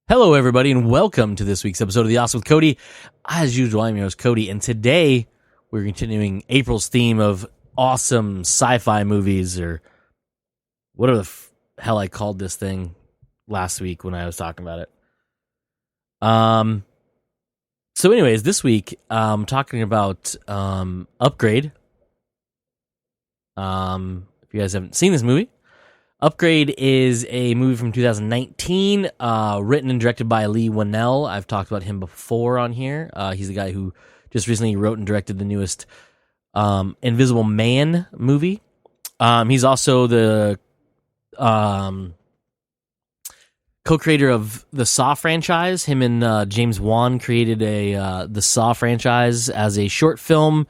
Hello, everybody, and welcome to this week's episode of The Awesome with Cody. As usual, I'm your host, Cody, and today we're continuing April's theme of awesome sci-fi movies, or whatever the hell I called this thing last week when I was talking about it. So anyways, this week I'm talking about Upgrade. If you guys haven't seen this movie, Upgrade is a movie from 2019, written and directed by Leigh Whannell. I've talked about him before on here. He's the guy who just recently wrote and directed the newest Invisible Man movie. He's also the co-creator of the Saw franchise. Him and James Wan created the Saw franchise as a short film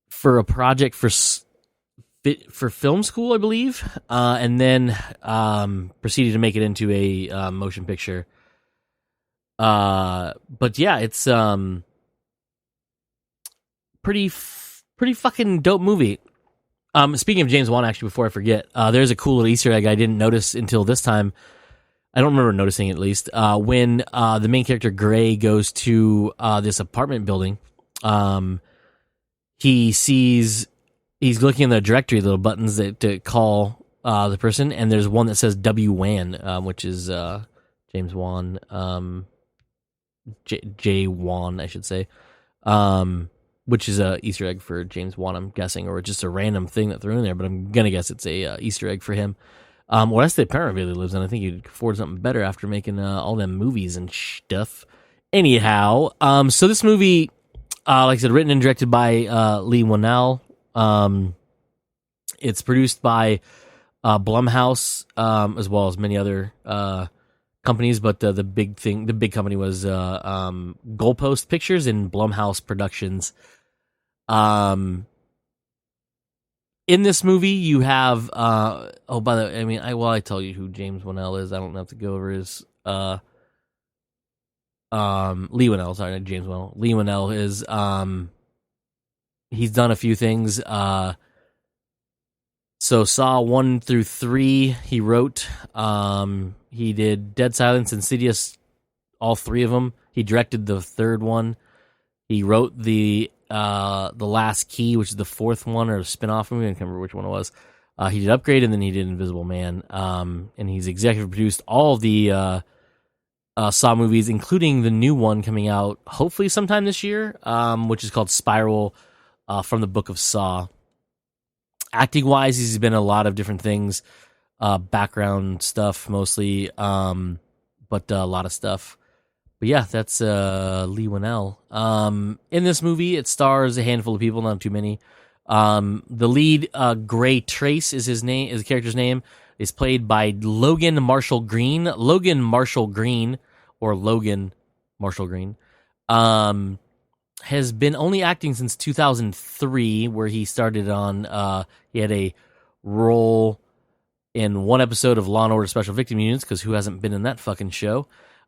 for a project for film school, I believe, and then proceeded to make it into a motion picture. But yeah, it's pretty fucking dope movie. Speaking of James Wan, actually, before I forget, there's a cool little Easter egg I didn't notice until this time. I don't remember noticing it, at least. When the main character Gray goes to this apartment building, he's looking in the directory, little buttons to call the person, and there's one that says W. Wan, which is James Wan, J. Wan, I should say, which is a Easter egg for James Wan, I'm guessing, or just a random thing that threw in there, but I'm gonna guess it's a Easter egg for him. Well, that's the apartment he lives in. I think he'd afford something better after making all them movies and stuff. Anyhow, so this movie, like I said, written and directed by Leigh Whannell. It's produced by Blumhouse, as well as many other companies, but the big company was Goalpost Pictures and Blumhouse Productions. In this movie, you have by the way, I mean, I tell you who James Whannell is. I don't have to go over his Leigh Whannell. Sorry, not James Whannell. Leigh Whannell is he's done a few things. So Saw 1 through 3 he wrote. He did Dead Silence, Insidious, all three of them. He directed the third one. He wrote the Last Key, which is the fourth one, or a spin-off movie. I can't remember which one it was. He did Upgrade, and then he did Invisible Man. And he's executive produced all of the Saw movies, including the new one coming out hopefully sometime this year, which is called Spiral, from the Book of Saw. Acting wise, he's been in a lot of different things, background stuff mostly, but a lot of stuff. But yeah, that's Leigh Whannell. In this movie, it stars a handful of people, not too many. The lead, Gray Trace, is his name, is the character's name. Is played by Logan Marshall Green. Logan Marshall Green, has been only acting since 2003, where he started on, he had a role in one episode of Law & Order Special Victim Units, because who hasn't been in that fucking show?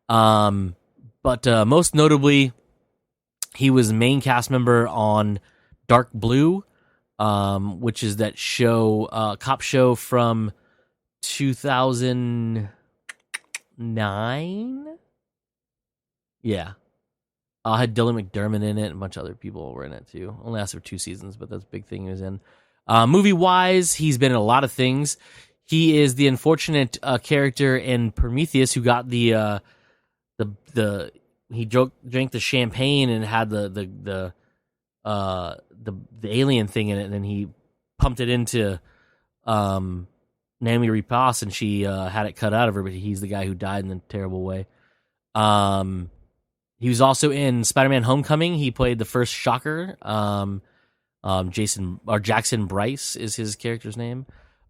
But most notably, he was main cast member on Dark Blue, which is that show, cop show from 2009? Yeah. Had Dylan McDermott in it, and a bunch of other people were in it too. Only lasted for 2 seasons, but that's a big thing he was in. Movie-wise, he's been in a lot of things. He is the unfortunate character in Prometheus who got he drank the champagne and had the alien thing in it, and then he pumped it into Naomi Rapace, and she had it cut out of her, but he's the guy who died in a terrible way. He was also in Spider-Man: Homecoming. He played the first Shocker. Jackson Bryce is his character's name.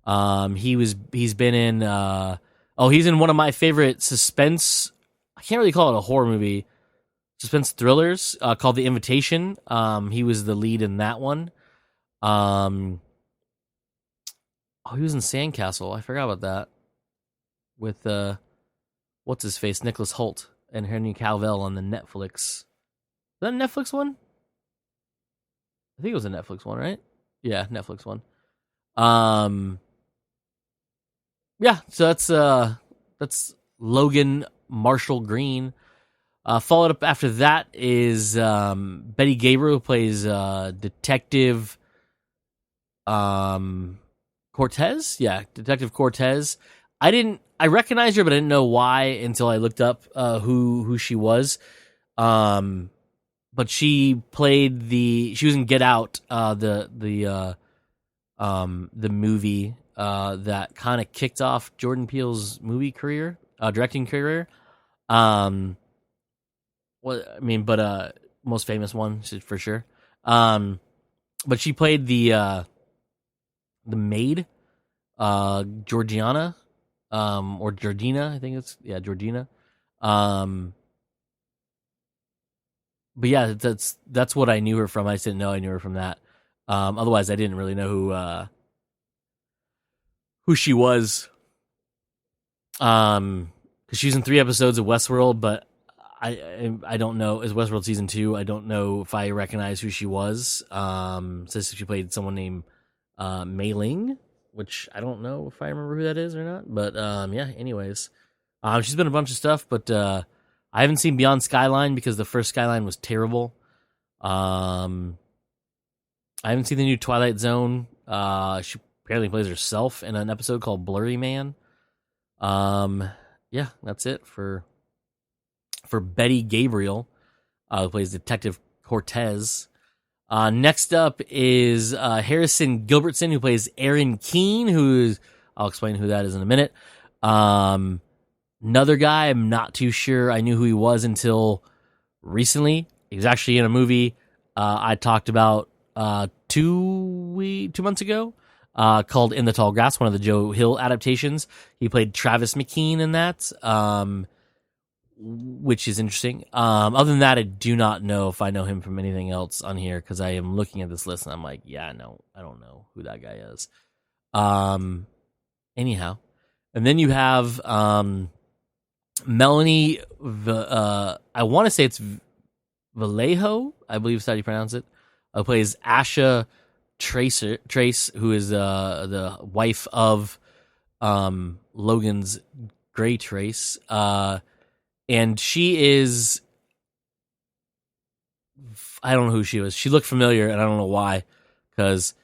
He's been in he's in one of my favorite suspense, I can't really call it a horror movie, suspense thrillers, called The Invitation. He was the lead in that one. He was in Sandcastle. I forgot about that. With what's his face, Nicholas Hoult and Henry Cavill on the Netflix. Is that a Netflix one? I think it was a Netflix one, right? Yeah, Netflix one. Yeah, so that's Logan Marshall Green. Followed up after that is Betty Gabriel, who plays Detective Cortez. Yeah, Detective Cortez. I recognized her, but I didn't know why until I looked up who she was. But she played she was in Get Out, the movie that kind of kicked off Jordan Peele's movie career, directing career. Most famous one for sure. But she played the maid, Georgiana, or Georgina, I think Georgina. But yeah, that's what I knew her from. I just didn't know I knew her from that. Otherwise, I didn't really know who she was. Because she's in 3 episodes of Westworld, but I don't know. Is Westworld season 2? I don't know if I recognize who she was. Says she played someone named Mei Ling, which I don't know if I remember who that is or not. But yeah. Anyways, she's been in a bunch of stuff, but I haven't seen Beyond Skyline because the first Skyline was terrible. I haven't seen the new Twilight Zone. She apparently plays herself in an episode called Blurry Man. Yeah, that's it for Betty Gabriel, who plays Detective Cortez. Next up is Harrison Gilbertson, who plays Aaron Keene, I'll explain who that is in a minute. Another guy, I'm not too sure I knew who he was until recently. He was actually in a movie I talked about 2 months ago called In the Tall Grass, one of the Joe Hill adaptations. He played Travis McKean in that, which is interesting. Other than that, I do not know if I know him from anything else on here because I am looking at this list and I'm like, yeah, no, I don't know who that guy is. Anyhow, and then you have Melanie, I want to say it's Vallejo, I believe is how you pronounce it, plays Asha Trace, who is the wife of Logan's Gray Trace. And she is, I don't know who she was. She looked familiar, and I don't know why, because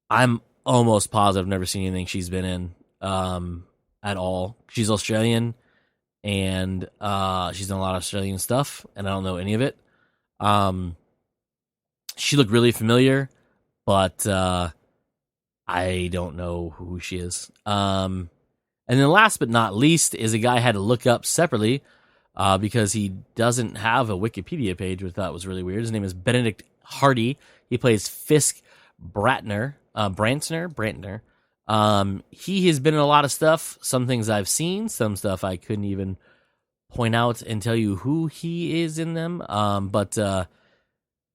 I'm almost positive I've never seen anything she's been in at all. She's Australian, and she's done a lot of Australian stuff, and I don't know any of it. She looked really familiar, but I don't know who she is. And then last but not least is a guy I had to look up separately because he doesn't have a Wikipedia page, which I thought was really weird. His name is Benedict Hardy. He plays Fisk Brantner. He has been in a lot of stuff. Some things I've seen, some stuff I couldn't even point out and tell you who he is in them. But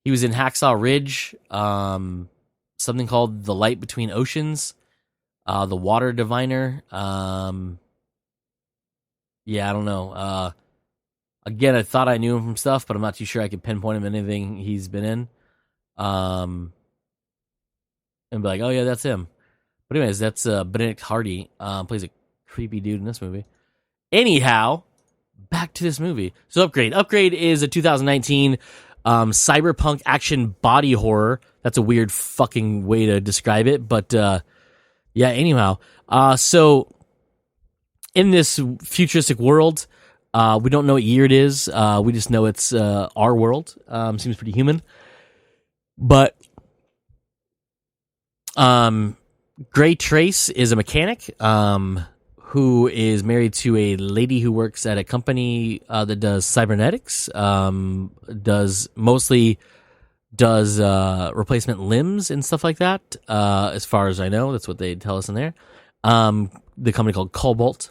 he was in Hacksaw Ridge, something called The Light Between Oceans, The Water Diviner. Yeah, I don't know. Again, I thought I knew him from stuff, but I'm not too sure I could pinpoint him in anything he's been in. And be like, oh yeah, that's him. But anyways, that's Benedict Hardy. Plays a creepy dude in this movie. Anyhow, back to this movie. So Upgrade. Upgrade is a 2019 cyberpunk action body horror. That's a weird fucking way to describe it. But yeah, anyhow. So in this futuristic world, we don't know what year it is. We just know it's our world. Seems pretty human. But Gray Trace is a mechanic who is married to a lady who works at a company that does cybernetics, does replacement limbs and stuff like that. As far as I know, that's what they tell us in there. The company called Cobalt.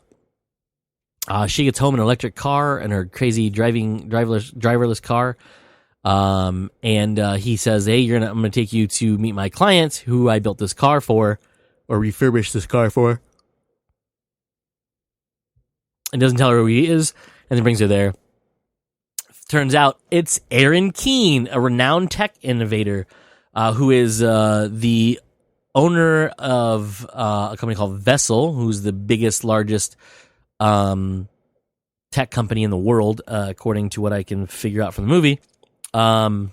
She gets home in an electric car and her crazy driverless car. And he says, "Hey, I'm going to take you to meet my client who I built this car for, or refurbished this car for." And doesn't tell her who he is, and then brings her there. Turns out it's Aaron Keene, a renowned tech innovator, who is the owner of a company called Vessel, who's the biggest, largest tech company in the world, according to what I can figure out from the movie. And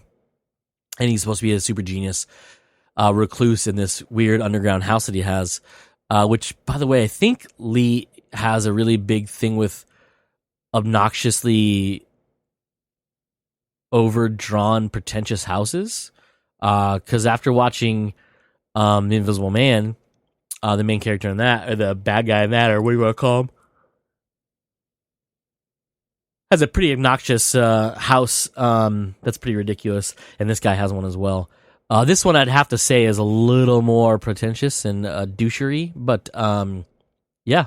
he's supposed to be a super genius recluse in this weird underground house that he has, which, by the way, I think Lee has a really big thing with obnoxiously overdrawn, pretentious houses. Because after watching The Invisible Man, the main character in that, or the bad guy in that, or what do you want to call him, has a pretty obnoxious house that's pretty ridiculous, and this guy has one as well. This one I'd have to say is a little more pretentious and douchery, but yeah,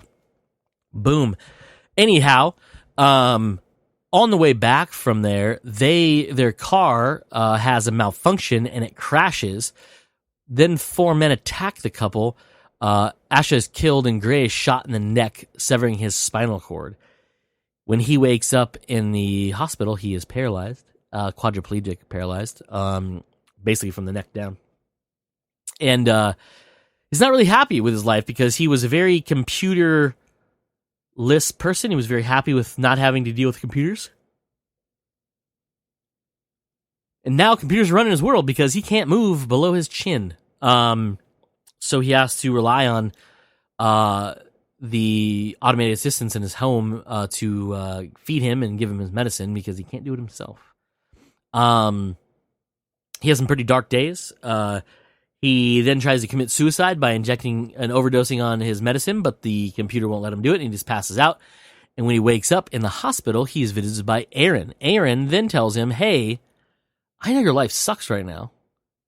boom. Anyhow, on the way back from there, their car has a malfunction and it crashes. Then 4 men attack the couple. Asha is killed and Gray is shot in the neck, severing his spinal cord. When he wakes up in the hospital, he is paralyzed, quadriplegic paralyzed, basically from the neck down. And he's not really happy with his life because he was a very computer-less person. He was very happy with not having to deal with computers. And now computers are running his world because he can't move below his chin. So he has to rely on the automated assistants in his home to feed him and give him his medicine because he can't do it himself. He has some pretty dark days. He then tries to commit suicide by injecting and overdosing on his medicine, but the computer won't let him do it, and he just passes out. And when he wakes up in the hospital, he is visited by Aaron. Aaron then tells him, hey, I know your life sucks right now,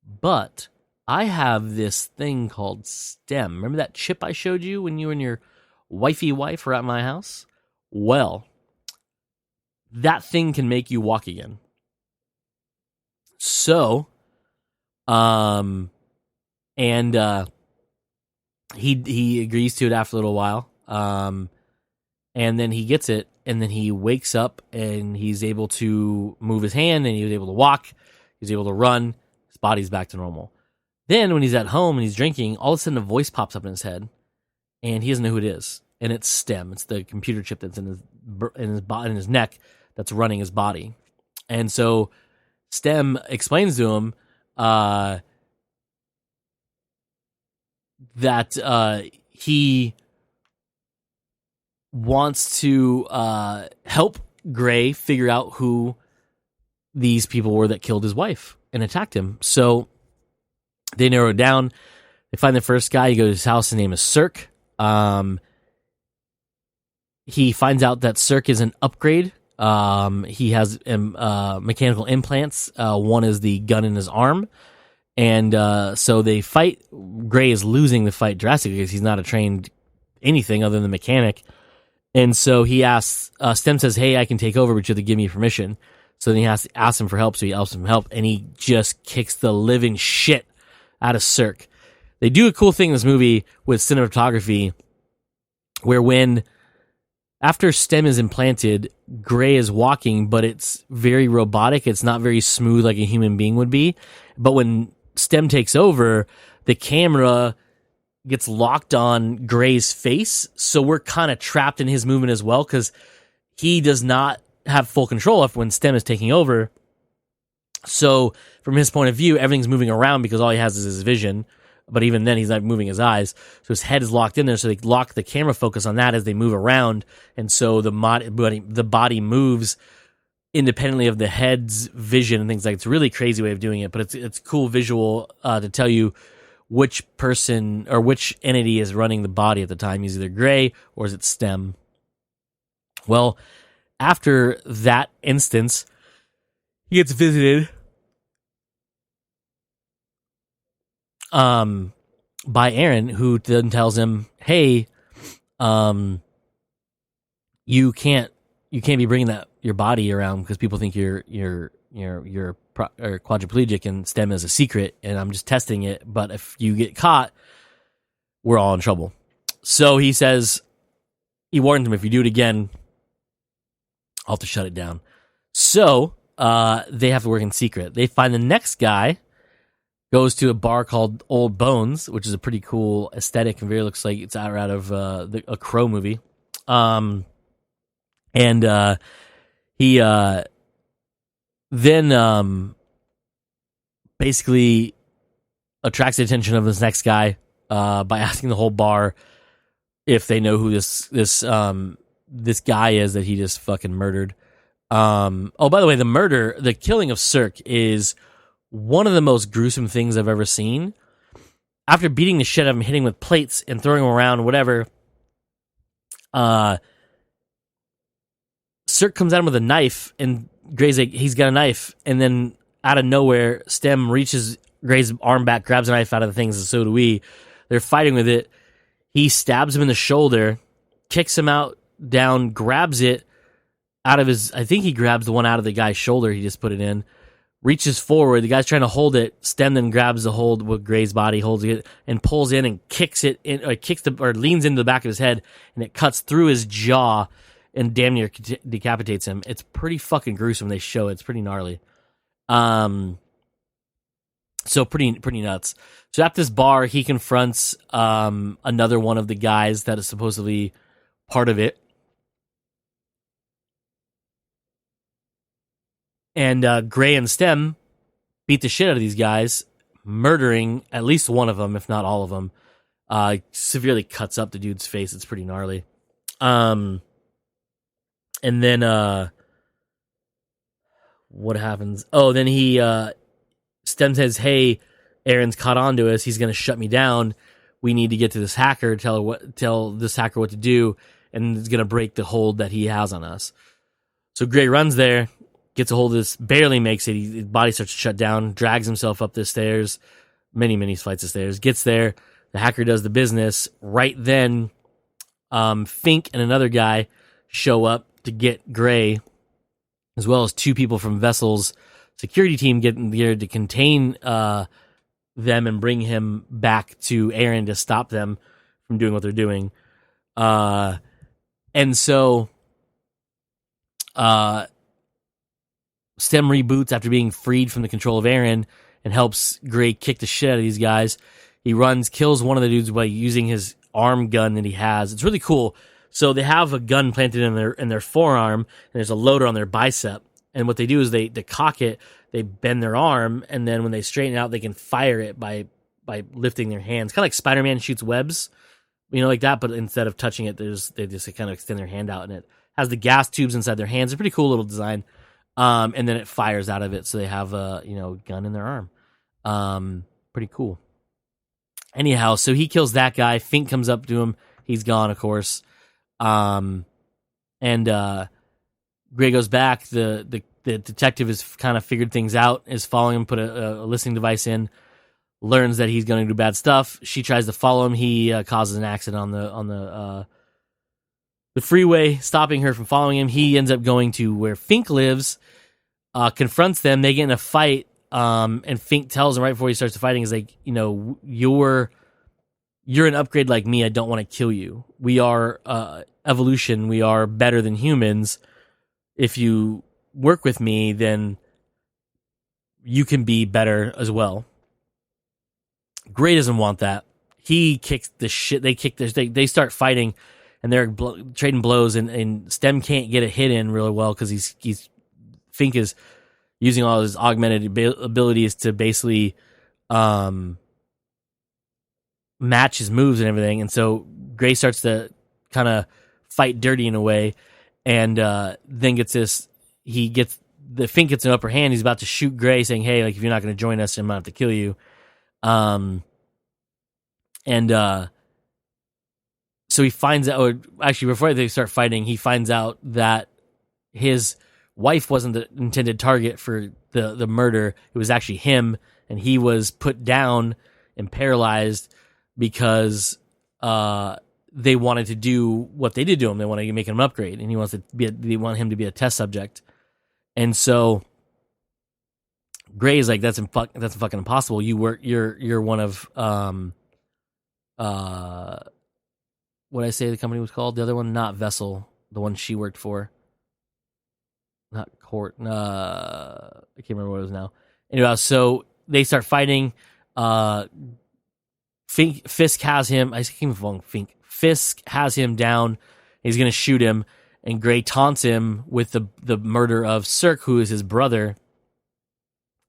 but I have this thing called STEM. Remember that chip I showed you when you and your wifey wife were at my house? Well, that thing can make you walk again. So, he agrees to it after a little while, and then he gets it, and then he wakes up, and he's able to move his hand, and he was able to walk, he's able to run, his body's back to normal. Then, when he's at home and he's drinking, all of a sudden a voice pops up in his head, and he doesn't know who it is, and it's STEM. It's the computer chip that's in his neck that's running his body, and so STEM explains to him that he wants to help Gray figure out who these people were that killed his wife and attacked him. So they narrow it down. They find the first guy. He goes to his house. His name is Cirque. He finds out that Cirque is an upgrade. He has mechanical implants. One is the gun in his arm. And so they fight. Gray is losing the fight drastically because he's not a trained anything other than the mechanic. And so he asks, Stem says, hey, I can take over, but you have to give me permission. So then he has to ask him for help, so he asks him for help, and he just kicks the living shit out of Cirque. They do a cool thing in this movie with cinematography where after STEM is implanted, Gray is walking, but it's very robotic. It's not very smooth like a human being would be. But when STEM takes over, the camera gets locked on Gray's face, so we're kind of trapped in his movement as well because he does not have full control of when STEM is taking over. So from his point of view, everything's moving around because all he has is his vision. But even then, he's not moving his eyes. So his head is locked in there. So they lock the camera focus on that as they move around. And so the body moves independently of the head's vision and things like that. It's a really crazy way of doing it. But it's cool visual to tell you which person or which entity is running the body at the time. Is either Gray or is it STEM? Well, after that instance, he gets visited by Aaron, who then tells him, "Hey, you can't be bringing your body around because people think you're quadriplegic, and STEM is a secret, and I'm just testing it. But if you get caught, we're all in trouble." So he says, he warns him, if you do it again, I'll have to shut it down. So they have to work in secret. They find the next guy, goes to a bar called Old Bones, which is a pretty cool aesthetic and very looks like it's out of a Crow movie. And he then basically attracts the attention of this next guy by asking the whole bar if they know who this guy is that he just fucking murdered. Oh, by the way, the killing of Cirque is one of the most gruesome things I've ever seen. After beating the shit out of him, hitting with plates and throwing him around, whatever, Cirque comes at him with a knife, and Gray's like, he's got a knife, and then out of nowhere, Stem reaches Gray's arm back, grabs a knife out of the things, and so do we. They're fighting with it. He stabs him in the shoulder, kicks him out, down, grabs it out of his, I think he grabs the one out of the guy's shoulder he just put it in, reaches forward, the guy's trying to hold it, Stem then grabs the hold with Gray's body, holds it, and pulls in and kicks it in, or leans into the back of his head, and it cuts through his jaw and damn near decapitates him. It's pretty fucking gruesome. They show it. It's pretty gnarly. So pretty nuts. So at this bar, he confronts another one of the guys that is supposedly part of it. And Gray and Stem beat the shit out of these guys, murdering at least one of them, if not all of them. Severely cuts up the dude's face. It's pretty gnarly. And then what happens? Oh, then Stem says, "Hey, Aaron's caught on to us. He's going to shut me down. We need to get to this hacker, tell this hacker what to do, and it's going to break the hold that he has on us." So Gray runs there, gets a hold of this, barely makes it. His body starts to shut down, drags himself up the stairs, many flights of stairs, gets there. The hacker does the business. Right then, Fink and another guy show up to get Gray, as well as two people from Vessel's security team getting there to contain them and bring him back to Aaron to stop them from doing what they're doing. And so Stem reboots after being freed from the control of Aaron and helps Gray kick the shit out of these guys. He runs, kills one of the dudes by using his arm gun that he has. It's really cool. So they have a gun planted in their forearm, and there's a loader on their bicep. And what they do is they cock it, they bend their arm, and then when they straighten it out, they can fire it by lifting their hands. Kind of like Spider-Man shoots webs, like that, but instead of touching it, they just kind of extend their hand out, and it has the gas tubes inside their hands. It's a pretty cool little design. And then it fires out of it, so they have a gun in their arm. Pretty cool. Anyhow, so he kills that guy. Fink comes up to him. He's gone, of course. And Gray goes back. The detective has kind of figured things out, is following him, put a listening device in, learns that he's going to do bad stuff. She tries to follow him. He causes an accident on the freeway, stopping her from following him. He ends up going to where Fink lives, confronts them. They get in a fight, and Fink tells him right before he starts the fighting, is like, you're an upgrade like me. I don't want to kill you. We are evolution. We are better than humans. If you work with me, then you can be better as well. Gray doesn't want that. He kicks the shit. They start fighting, and they're trading blows, and Stem can't get a hit in really well because he's Fink is using all his augmented abilities to basically match his moves and everything. And so Gray starts to kind of fight dirty in a way, and then Fink gets an upper hand. He's about to shoot Gray, saying, "Hey, like if you're not going to join us, I'm going to have to kill you." So he finds out, or actually before they start fighting, he finds out that his wife wasn't the intended target for the murder. It was actually him, and he was put down and paralyzed because they wanted to do what they did to him. They wanted to make him an upgrade, and they want him to be a test subject. And so Gray is like, that's fucking impossible. You're one of what did I say the company was called? The other one, not Vessel, the one she worked for. Not Court. I can't remember what it was now. Anyway, so they start fighting. Fisk has him. I keep calling Fink. Fisk has him down. He's going to shoot him. and Gray taunts him with the murder of Cirque, who is his brother.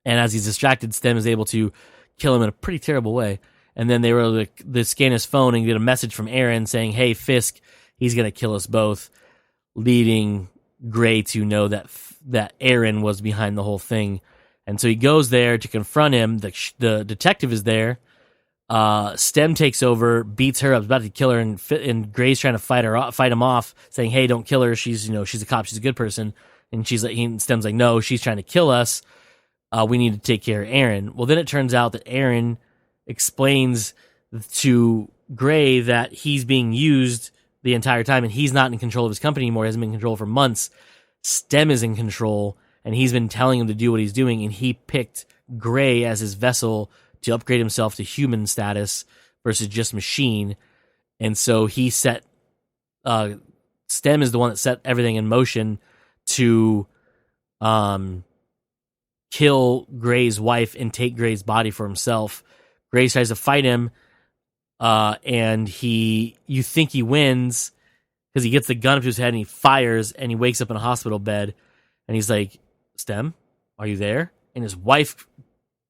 And as he's distracted, Stem is able to kill him in a pretty terrible way. And then they were able to scan his phone and get a message from Aaron saying, "Hey, Fisk, he's going to kill us both," leading Gray to know that Aaron was behind the whole thing. And so he goes there to confront him. The detective is there. Stem takes over, beats her up, is about to kill her, and Gray's trying to fight him off, saying, "Hey, don't kill her. She's a cop. She's a good person." And Stem's like, "No, she's trying to kill us. We need to take care of Aaron." Well, then it turns out that Aaron explains to Gray that he's being used the entire time, and he's not in control of his company anymore. He hasn't been in control for months. Stem is in control, and he's been telling him to do what he's doing, and he picked Gray as his vessel to upgrade himself to human status versus just machine. And so he set Stem is the one that set everything in motion to kill Gray's wife and take Gray's body for himself. Gray tries to fight him, and you think he wins because he gets the gun up to his head and he fires, and he wakes up in a hospital bed, and he's like, "Stem, are you there?" And his wife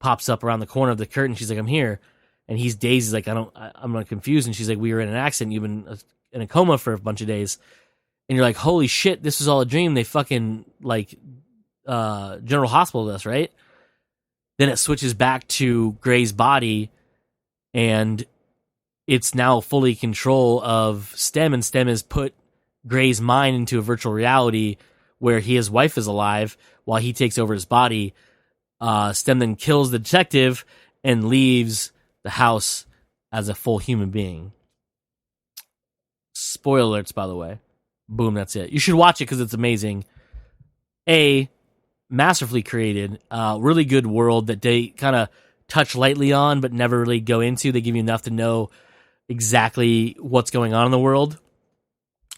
pops up around the corner of the curtain. She's like, "I'm here." And he's dazed. He's like, I'm not confused. And she's like, "We were in an accident. You've been in a coma for a bunch of days." And you're like, "Holy shit, this was all a dream. They fucking General Hospital us, right?" Then it switches back to Gray's body, and it's now fully control of Stem, and Stem has put Gray's mind into a virtual reality where his wife is alive while he takes over his body. Stem then kills the detective and leaves the house as a full human being. Spoiler alerts, by the way. Boom, that's it. You should watch it because it's amazing. Masterfully created, really good world that they kind of touch lightly on but never really go into. They give you enough to know exactly what's going on in the world.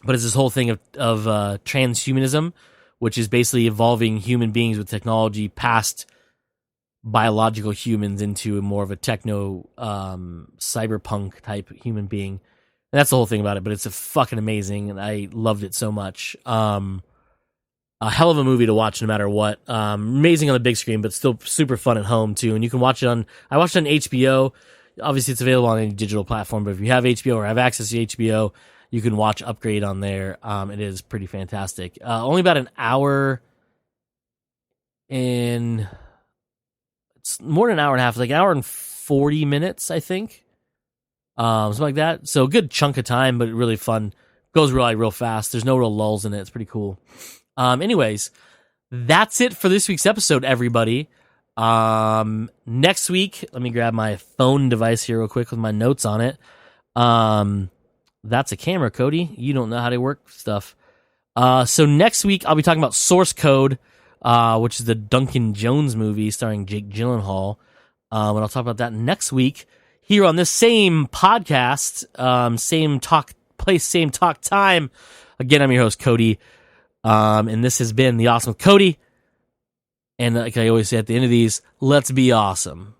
But it's this whole thing of transhumanism, which is basically evolving human beings with technology past biological humans into more of a techno cyberpunk type human being. And that's the whole thing about it, but it's a fucking amazing, and I loved it so much. A hell of a movie to watch no matter what. Amazing on the big screen, but still super fun at home too. And you can watch it I watched it on HBO. Obviously it's available on any digital platform, but if you have HBO or have access to HBO, you can watch Upgrade on there. It is pretty fantastic. Only about an hour in... It's more than an hour and a half, like an hour and 40 minutes, I think. Something like that. So a good chunk of time, but really fun. Goes really real fast. There's no real lulls in it. It's pretty cool. Anyways, that's it for this week's episode, everybody. Next week, let me grab my phone device here real quick with my notes on it. That's a camera, Cody. You don't know how to work stuff. So next week, I'll be talking about Source Code, which is the Duncan Jones movie starring Jake Gyllenhaal. And I'll talk about that next week here on this same podcast, same talk place, same talk time. Again, I'm your host, Cody. And this has been The Awesome with Cody. And like I always say at the end of these, let's be awesome.